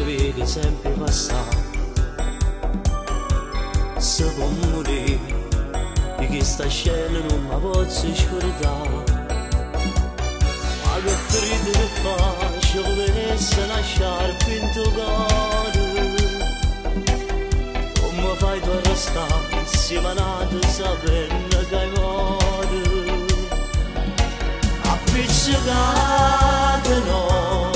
ci vede sempre passare. Se può morire di questa scena non mi posso scordare. Ma che freddo che fa, ci volesse una sciarpa in tuo cuore. Come fai tu a restare insieme a nato sapendo che hai muore? Appiccicate no,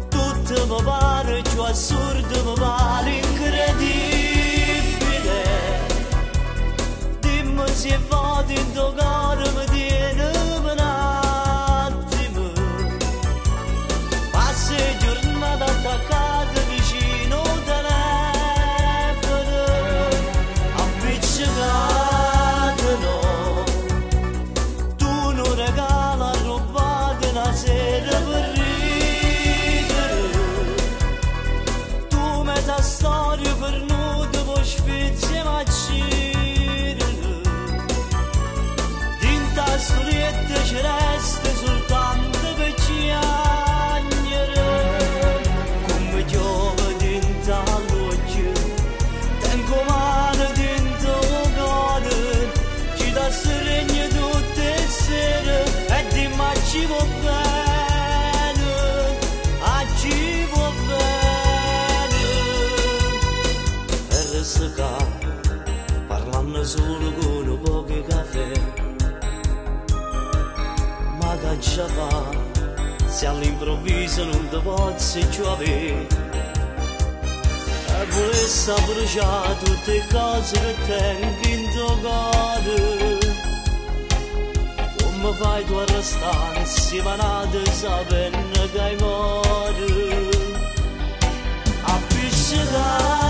tutto mi pare più assurdo, mi pare incredibile. Dimmi se vado in tuo cuore, mi tieni un attimo. Passi giornate attaccate vicino al telefono. Appiccicate no, tu non regala rubate una sera per ridere. Tu metà storia per nudo, poi sfizi e maccire. Dinta storiette ci resta soltanto per piangere. Come piove dinta all'occhio, tengo mano dinta il cuore. Ci dà segno tutte le sere e dimmi ci va bene, ci va bene. E resta qua, parlando solo con un po' di caffè. Ma che ci fa, se all'improvviso non ti posso più avere? E volessi bruciare tutte le cose che tengo in tuo cuore. Come fai tu a restare insieme a nato sapendo che hai muore? Appiccicare